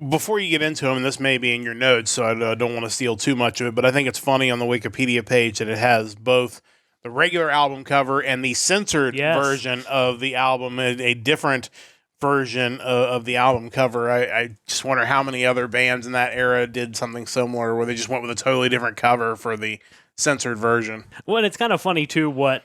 Before you get into them, and this may be in your notes, so I don't want to steal too much of it, but I think it's funny on the Wikipedia page that it has both the regular album cover and the censored version of the album, a different version of the album cover. I just wonder how many other bands in that era did something similar, where they just went with a totally different cover for the censored version. Well, and it's kind of funny, too, what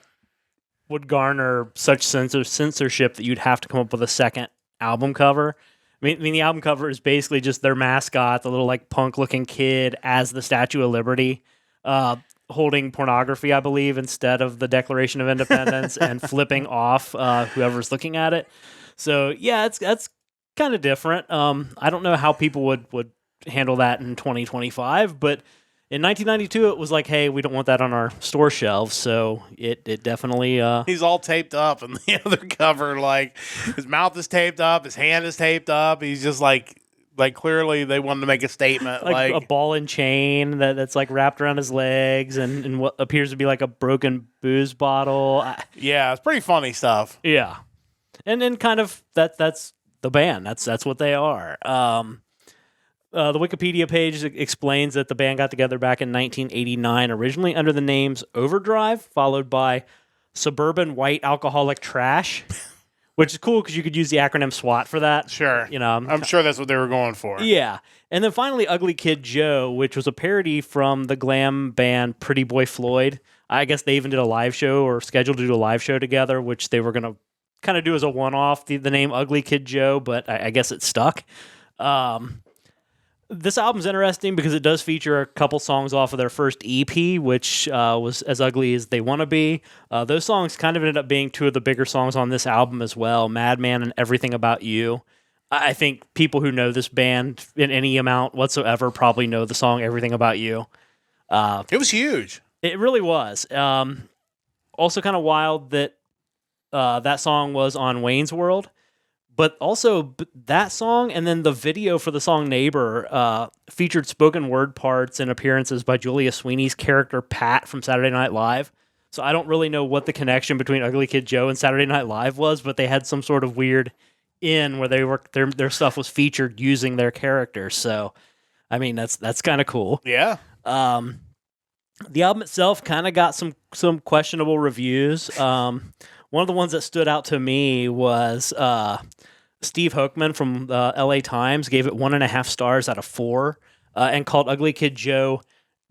would garner such censorship that you'd have to come up with a second album cover. I mean, the album cover is basically just their mascot, the little punk-looking kid as the Statue of Liberty, holding pornography, I believe, instead of the Declaration of Independence, and flipping off whoever's looking at it. So yeah, that's kind of different. I don't know how people would handle that in 2025, but in 1992, it was like, hey, we don't want that on our store shelves, so it definitely... He's all taped up in the other cover, his mouth is taped up, his hand is taped up, he's just like clearly they wanted to make a statement. Like a ball and chain that's wrapped around his legs, and what appears to be like a broken booze bottle. Yeah, it's pretty funny stuff. Yeah. And then kind of, that's the band, that's what they are. The Wikipedia page explains that the band got together back in 1989, originally under the names Overdrive, followed by Suburban White Alcoholic Trash, which is cool because you could use the acronym SWAT for that. Sure. I'm sure that's what they were going for. Yeah. And then finally, Ugly Kid Joe, which was a parody from the glam band Pretty Boy Floyd. I guess they even did a live show, or scheduled to do a live show together, which they were going to kind of do as a one-off, the name Ugly Kid Joe, but I guess it stuck. This album's interesting because it does feature a couple songs off of their first EP, which was As Ugly as They Want to Be. Those songs kind of ended up being two of the bigger songs on this album as well, Madman and Everything About You. I think people who know this band in any amount whatsoever probably know the song Everything About You. It was huge. It really was. Also kind of wild that that song was on Wayne's World. But also that song and then the video for the song Neighbor featured spoken word parts and appearances by Julia Sweeney's character Pat from Saturday Night Live. So I don't really know what the connection between Ugly Kid Joe and Saturday Night Live was, but they had some sort of weird where they were their stuff was featured using their characters. So I mean that's kind of cool. Yeah. The album itself kind of got some questionable reviews. One of the ones that stood out to me was Steve Hochman from the LA Times gave it 1.5 stars out of 4 and called Ugly Kid Joe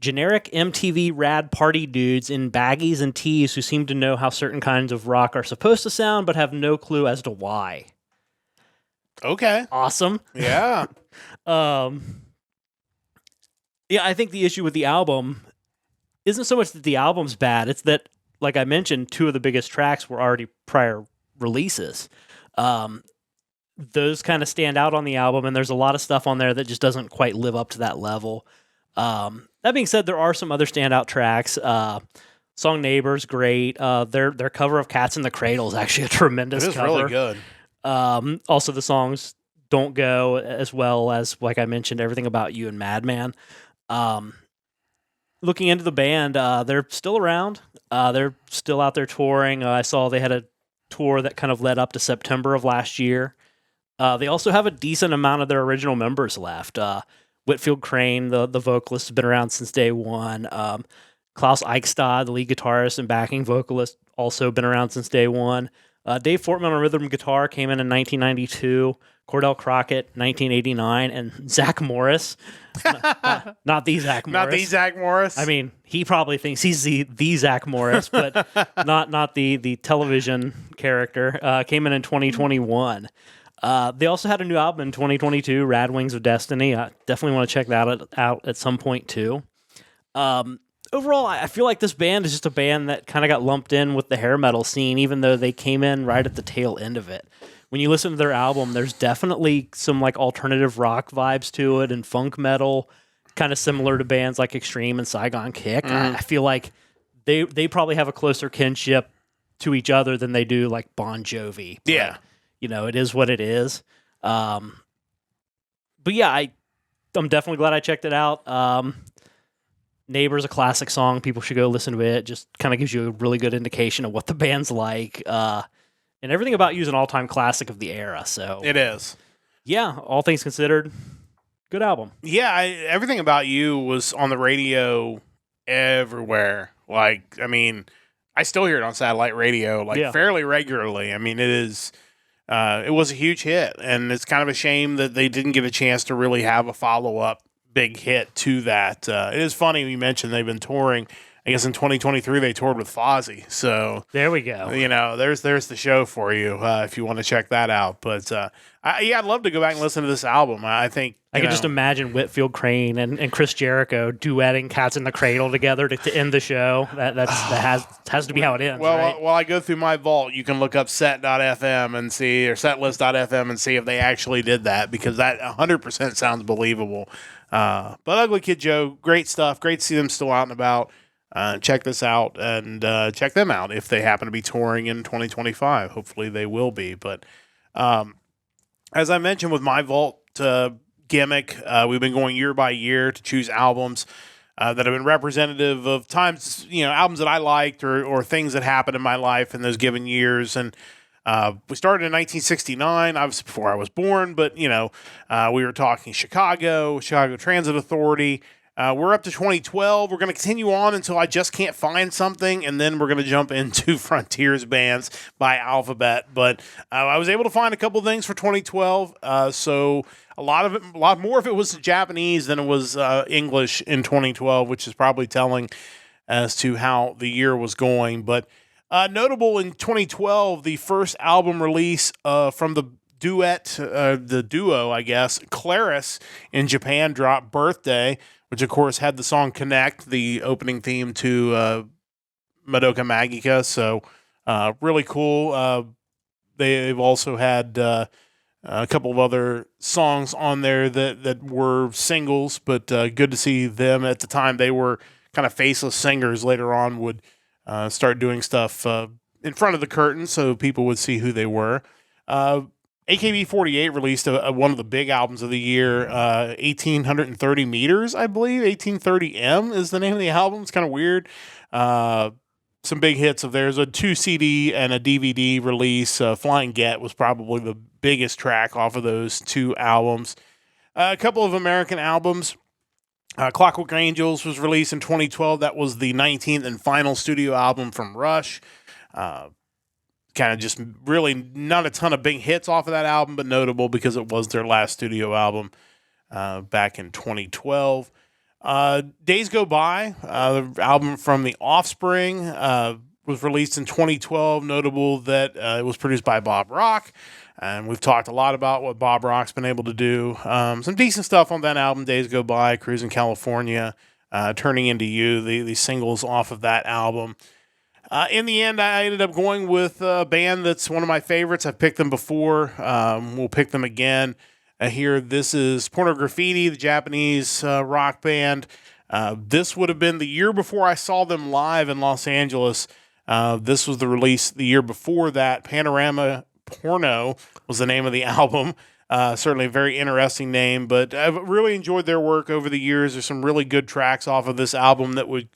generic MTV rad party dudes in baggies and tees who seem to know how certain kinds of rock are supposed to sound but have no clue as to why. Okay. Awesome. Yeah. Yeah, I think the issue with the album isn't so much that the album's bad, it's that, like I mentioned, 2 of the biggest tracks were already prior releases. Those kind of stand out on the album, and there's a lot of stuff on there that just doesn't quite live up to that level. That being said, there are some other standout tracks. Song Neighbor's great. Their cover of Cats in the Cradle is actually a tremendous cover. It is really good. Also, the songs don't go as well as, like I mentioned, Everything About You and Madman. Looking into the band, they're still around. They're still out there touring. I saw they had a tour that kind of led up to September of last year. They also have a decent amount of their original members left. Whitfield Crane, the vocalist, has been around since day one. Klaus Eichstad, the lead guitarist and backing vocalist, also been around since day one. Dave Fortman on rhythm guitar came in 1992. Cordell Crockett, 1989, and Zach Morris, not the Zach Morris. Not the Zach Morris. I mean, he probably thinks he's the Zach Morris, but not the television character. Came in 2021. They also had a new album in 2022, Rad Wings of Destiny. I definitely want to check that out at some point too. Overall, I feel like this band is just a band that kind of got lumped in with the hair metal scene, even though they came in right at the tail end of it. When you listen to their album, there's definitely some like alternative rock vibes to it and funk metal, kind of similar to bands like Extreme and Saigon Kick. I feel like they probably have a closer kinship to each other than they do like Bon Jovi. But, Yeah. it is what it is. But yeah, I'm definitely glad I checked it out. Neighbor's a classic song. People should go listen to it. Just kind of gives you a really good indication of what the band's like. And Everything About You is an all-time classic of the era. So It is. Yeah, all things considered, good album. Yeah, Everything About You was on the radio everywhere. Like, I mean, I still hear it on satellite radio fairly regularly. I mean, it is. It was a huge hit, and it's kind of a shame that they didn't get a chance to really have a follow-up big hit to that. It is funny you mentioned they've been touring. I guess in 2023 they toured with Fozzy. So there we go. There's the show for you if you want to check that out. But I'd love to go back and listen to this album. I think I can just imagine Whitfield Crane and Chris Jericho duetting "Cats in the Cradle" together to end the show. That has to be how it ends. Well, right? while I go through my vault, you can look up set.fm and see, or setlist.fm and see if they actually did that, because that 100% sounds believable. But Ugly Kid Joe, great stuff. Great to see them still out and about. Check this out and check them out if they happen to be touring in 2025. Hopefully they will be. But as I mentioned with my vault gimmick, we've been going year by year to choose albums that have been representative of times, albums that I liked or things that happened in my life in those given years. And we started in 1969, obviously before I was born, but, we were talking Chicago Transit Authority. We're up to 2012. We're going to continue on until I just can't find something, and then we're going to jump into Frontiers bands by alphabet. But I was able to find a couple things for 2012. So a lot more of it was Japanese than it was English in 2012, which is probably telling as to how the year was going. But notable in 2012, the first album release from the duo, I guess, Claris in Japan dropped, Birthday, which of course had the song Connect, the opening theme to Madoka Magica. So really cool. They've also had a couple of other songs on there that were singles, but good to see them. At the time, they were kind of faceless singers. Later on would start doing stuff in front of the curtain so people would see who they were. AKB48 released one of the big albums of the year, 1830 Meters, I believe. 1830M is the name of the album. It's kind of weird. Some big hits of theirs, a 2 CD and a DVD release. Flying Get was probably the biggest track off of those two albums. A couple of American albums. Clockwork Angels was released in 2012. That was the 19th and final studio album from Rush. Kind of just really not a ton of big hits off of that album, but notable because it was their last studio album back in 2012. Days Go By, the album from The Offspring, was released in 2012. Notable that it was produced by Bob Rock, and we've talked a lot about what Bob Rock's been able to do. Some decent stuff on that album, Days Go By, Cruising California, Turning Into You, the singles off of that album. In the end, I ended up going with a band that's one of my favorites. I've picked them before. We'll pick them again here. This is Porno Graffitti, the Japanese rock band. This would have been the year before I saw them live in Los Angeles. This was the release the year before that. Panorama Porno was the name of the album. Certainly a very interesting name, but I've really enjoyed their work over the years. There's some really good tracks off of this album that would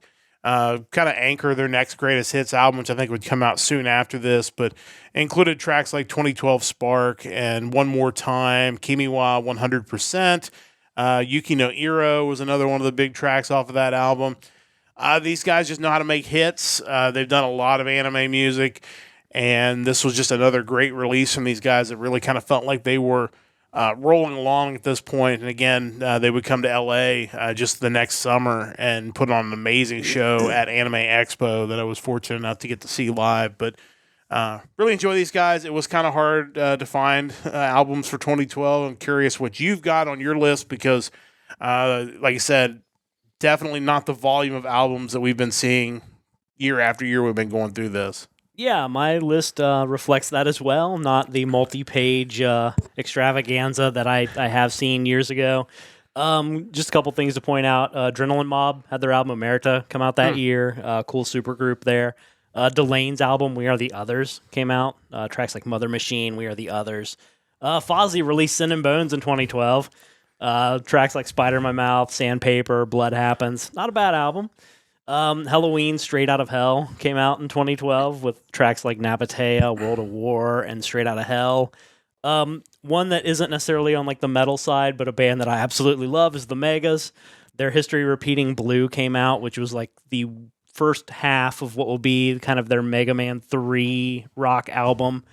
kind of anchor their next greatest hits album, which I think would come out soon after this, but included tracks like 2012 Spark and One More Time, Kimiwa 100%. Yuki no Iro was another one of the big tracks off of that album. These guys just know how to make hits. They've done a lot of anime music, and this was just another great release from these guys that really kind of felt like they were rolling along at this point. And again, they would come to LA just the next summer and put on an amazing show at Anime Expo that I was fortunate enough to get to see live. But really enjoy these guys. It was kind of hard to find albums for 2012. I'm curious what you've got on your list because, like I said, definitely not the volume of albums that we've been seeing year after year. We've been going through this. Yeah, my list reflects that as well, not the multi-page extravaganza that I have seen years ago. Just a couple things to point out. Adrenaline Mob had their album Emerita come out that year. Cool supergroup there. Delane's album We Are the Others came out. Tracks like Mother Machine, We Are the Others. Fozzy released Sin and Bones in 2012. Tracks like Spider in My Mouth, Sandpaper, Blood Happens. Not a bad album. Halloween Straight Out of Hell came out in 2012 with tracks like Nabatea, World of War, and Straight Out of Hell. One that isn't necessarily on like the metal side, but a band that I absolutely love is the Megas. Their History Repeating Blue came out, which was like the first half of what will be kind of their Mega Man 3 rock album.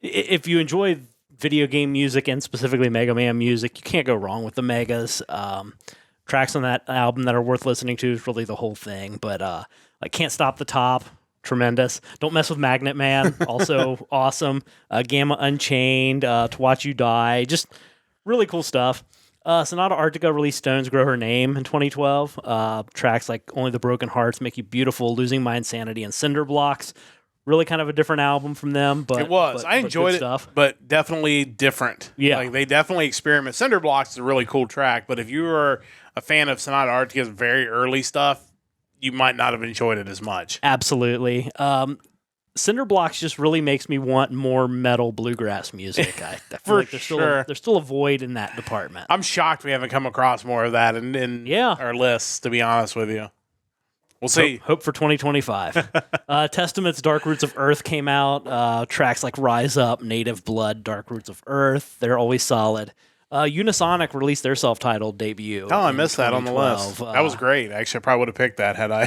If you enjoy video game music and specifically Mega Man music, you can't go wrong with the Megas. Tracks on that album that are worth listening to is really the whole thing, but like Can't Stop the Top, tremendous. Don't Mess with Magnet Man, also awesome. Gamma Unchained, To Watch You Die, just really cool stuff. Sonata Arctica released Stones Grow Her Name in 2012. Tracks like Only the Broken Hearts Make You Beautiful, Losing My Insanity, and Cinder Blocks. Really kind of a different album from them, but it was. I enjoyed it, stuff. But definitely different. Yeah. Like they definitely experiment. Cinder Blocks is a really cool track, but if you were a fan of Sonata Arctica's very early stuff, you might not have enjoyed it as much. Absolutely. Cinder Blocks just really makes me want more metal bluegrass music. I feel like there's still a void in that department. I'm shocked we haven't come across more of that in our lists, to be honest with you. We'll see. Hope for 2025. Testament's Dark Roots of Earth came out. Tracks like Rise Up, Native Blood, Dark Roots of Earth. They're always solid. Unisonic released their self-titled debut. Oh, I missed that on the list. That was great. Actually, I probably would have picked that had I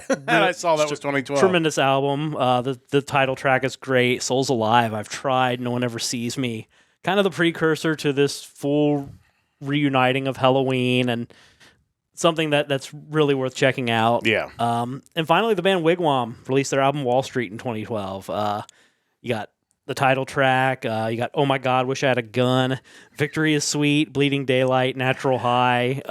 saw that was 2012. Tremendous album. The title track is great. Soul's Alive. I've tried. No One Ever Sees Me. Kind of the precursor to this full reuniting of Halloween and something that's really worth checking out. Yeah. And finally, the band Wigwam released their album Wall Street in 2012. You got the title track. You got Oh My God, Wish I Had a Gun. Victory is Sweet, Bleeding Daylight, Natural High.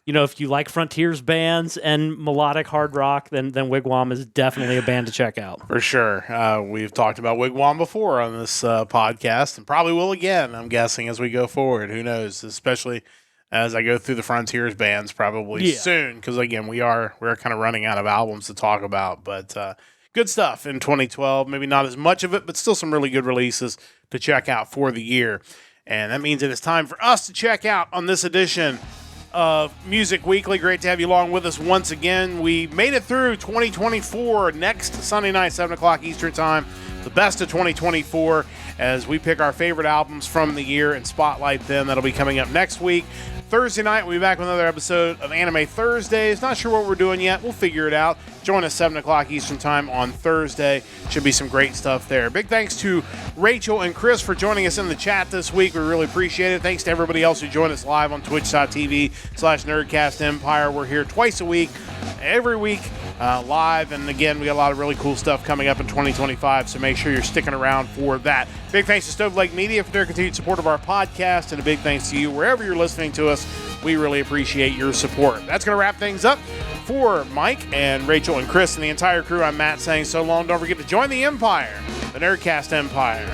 If you like frontiers bands and melodic hard rock, then Wigwam is definitely a band to check out. For sure. We've talked about Wigwam before on this podcast and probably will again, I'm guessing, as we go forward. Who knows? Especially as I go through the frontiers bands probably soon, because again, we're kind of running out of albums to talk about, but good stuff in 2012. Maybe not as much of it, but still some really good releases to check out for the year. And that means it is time for us to check out on this edition of Music Weekly. Great to have you along with us once again. We made it through 2024 next Sunday night, 7 o'clock Eastern Time, the best of 2024, as we pick our favorite albums from the year and spotlight them. That'll be coming up next week. Thursday night, we'll be back with another episode of Anime Thursdays. Not sure what we're doing yet. We'll figure it out. Join us 7 o'clock Eastern Time on Thursday. Should be some great stuff there. Big thanks to Rachel and Chris for joining us in the chat this week. We really appreciate it. Thanks to everybody else who joined us live on twitch.tv/Nerdcast Empire. We're here twice a week, every week, live. And again, we got a lot of really cool stuff coming up in 2025, so make sure you're sticking around for that. Big thanks to Stove Lake Media for their continued support of our podcast, and a big thanks to you wherever you're listening to us. We really appreciate your support. That's going to wrap things up for Mike and Rachel and Chris and the entire crew. I'm Matt saying so long. Don't forget to join the Empire, the Nerdcast Empire.